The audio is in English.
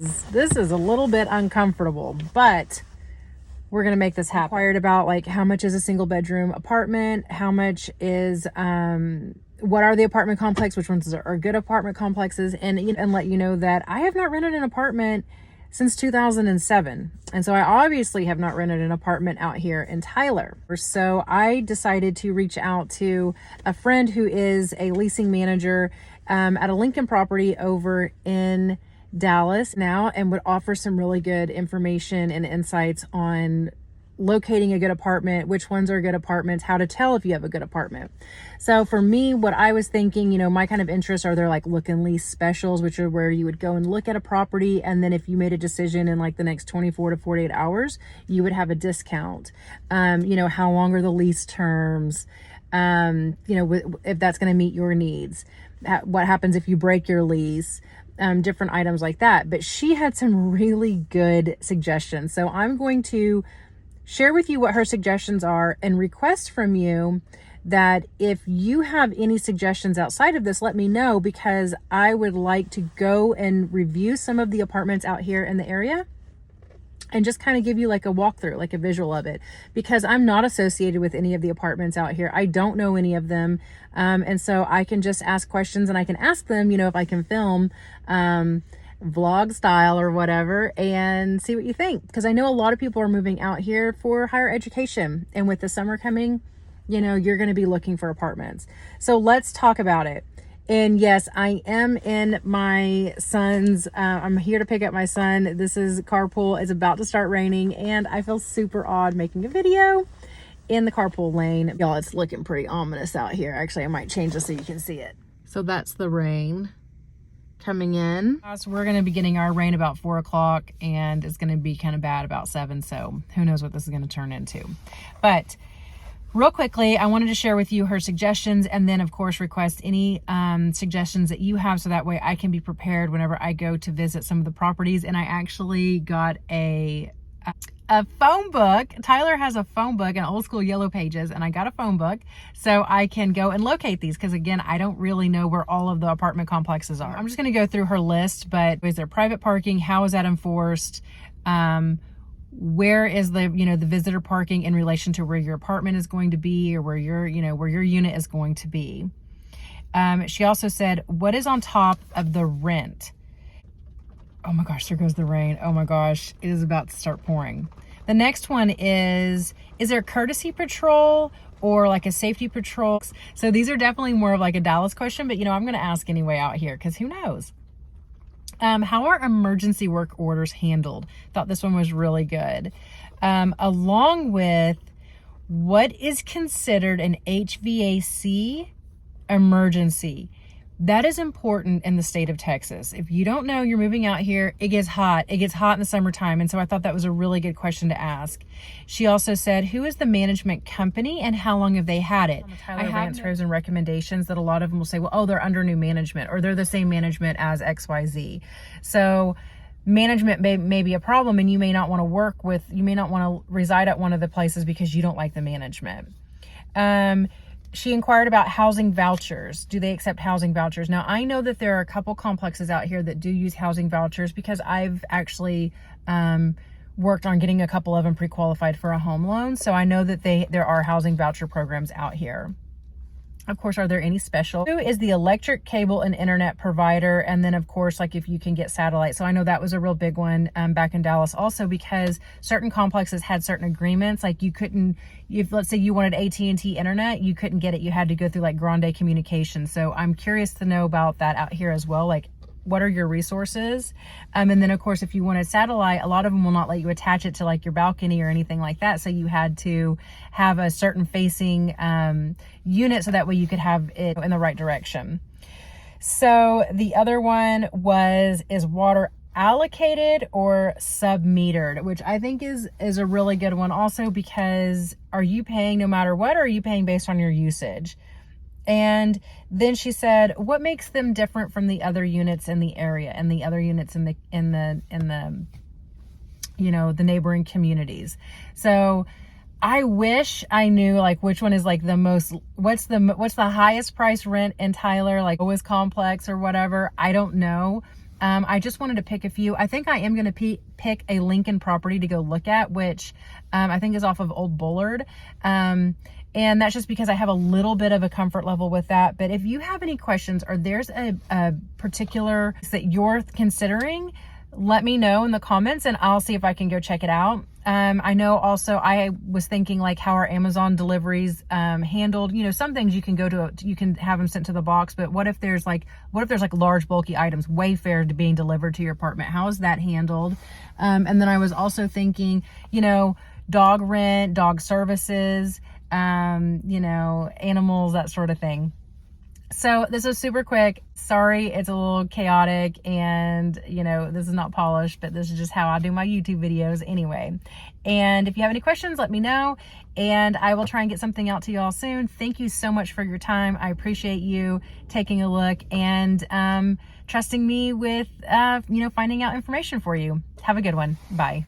This is a little bit uncomfortable, but we're going to make this happen. Inquired about like how much is a single bedroom apartment, how much is, what are the apartment complex, which ones are good apartment complexes, and let you know that I have not rented an apartment since 2007. And so I obviously have not rented an apartment out here in Tyler. So I decided to reach out to a friend who is a leasing manager at a Lincoln property over in Dallas now, and would offer some really good information and insights on locating a good apartment, which ones are good apartments, how to tell if you have a good apartment. So for me, what I was thinking, my kind of interests are there like look and lease specials, which are where you would go and look at a property, and then if you made a decision in like the next 24 to 48 hours, you would have a discount. How long are the lease terms? If that's going to meet your needs. What happens if you break your lease? Different items like that. But she had some really good suggestions. So I'm going to share with you what her suggestions are and request from you that if you have any suggestions outside of this, let me know, because I would like to go and review some of the apartments out here in the area and just kind of give you like a walkthrough, like a visual of it, because I'm not associated with any of the apartments out here. I don't know any of them. And so I can just ask questions, and I can ask them, if I can film, vlog style or whatever, and see what you think. Because I know a lot of people are moving out here for higher education, and with the summer coming, you're going to be looking for apartments. So let's talk about it. And yes, I am in my son's, I'm here to pick up my son. This is carpool. It's about to start raining, and I feel super odd making a video in the carpool lane. Y'all, it's looking pretty ominous out here. Actually, I might change this so you can see it. So that's the rain coming in. So we're going to be getting our rain about 4 o'clock, and it's going to be kind of bad about 7. So who knows what this is going to turn into. But real quickly, I wanted to share with you her suggestions, and then of course request any suggestions that you have, so that way I can be prepared whenever I go to visit some of the properties. And I actually got a phone book. Tyler has a phone book, an old school yellow pages, and I got a phone book so I can go and locate these, because again, I don't really know where all of the apartment complexes are. I'm just going to go through her list. But is there private parking? How is that enforced? Where is the the visitor parking in relation to where your apartment is going to be, or where your where your unit is going to be? She also said, what is on top of the rent? Oh my gosh, there goes the rain. Oh my gosh, it is about to start pouring. The next one is there courtesy patrol or like a safety patrol? So these are definitely more of like a Dallas question, but I'm going to ask anyway out here, because who knows? How are emergency work orders handled? Thought this one was really good. Along with, what is considered an HVAC emergency? That is important in the state of Texas. If you don't know, you're moving out here, it gets hot. It gets hot in the summertime. And so I thought that was a really good question to ask. She also said, who is the management company and how long have they had it? I have answers and recommendations that a lot of them will say, well, oh, they're under new management, or they're the same management as XYZ. So management may be a problem, and you may not want to reside at one of the places because you don't like the management. She inquired about housing vouchers. Do they accept housing vouchers? Now, I know that there are a couple complexes out here that do use housing vouchers, because I've actually worked on getting a couple of them pre-qualified for a home loan. So I know that there are housing voucher programs out here. Of course, are there any special? Who is the electric, cable, and internet provider? And then, of course, like if you can get satellite. So I know that was a real big one back in Dallas also, because certain complexes had certain agreements. Like you couldn't, if let's say you wanted AT&T internet, you couldn't get it. You had to go through like Grande Communications. So I'm curious to know about that out here as well. Like, what are your resources? And then of course, if you wanted satellite, a lot of them will not let you attach it to like your balcony or anything like that. So you had to have a certain facing unit, so that way you could have it in the right direction. So the other one is water allocated or sub-metered, which I think is a really good one also, because are you paying no matter what, or are you paying based on your usage? And then she said, what makes them different from the other units in the area and the other units in the the neighboring communities? So I wish I knew like which one is like the most, what's the highest price rent in Tyler, like lowest complex or whatever. I don't know. I just wanted to pick a few. I think I am going to pick a Lincoln property to go look at, which I think is off of Old Bullard. And that's just because I have a little bit of a comfort level with that. But if you have any questions or there's a particular that you're considering, let me know in the comments and I'll see if I can go check it out. I know also I was thinking like how our Amazon deliveries handled, you know, some things you can go to, you can have them sent to the box, but what if there's like large bulky items, wayfair being delivered to your apartment? How is that handled? And then I was also thinking, you know, dog rent, dog services, you know, animals, that sort of thing. So this is super quick. Sorry, it's a little chaotic and, you know, this is not polished, but this is just how I do my YouTube videos anyway. And if you have any questions, let me know and I will try and get something out to y'all soon. Thank you so much for your time. I appreciate you taking a look and trusting me with, you know, finding out information for you. Have a good one. Bye.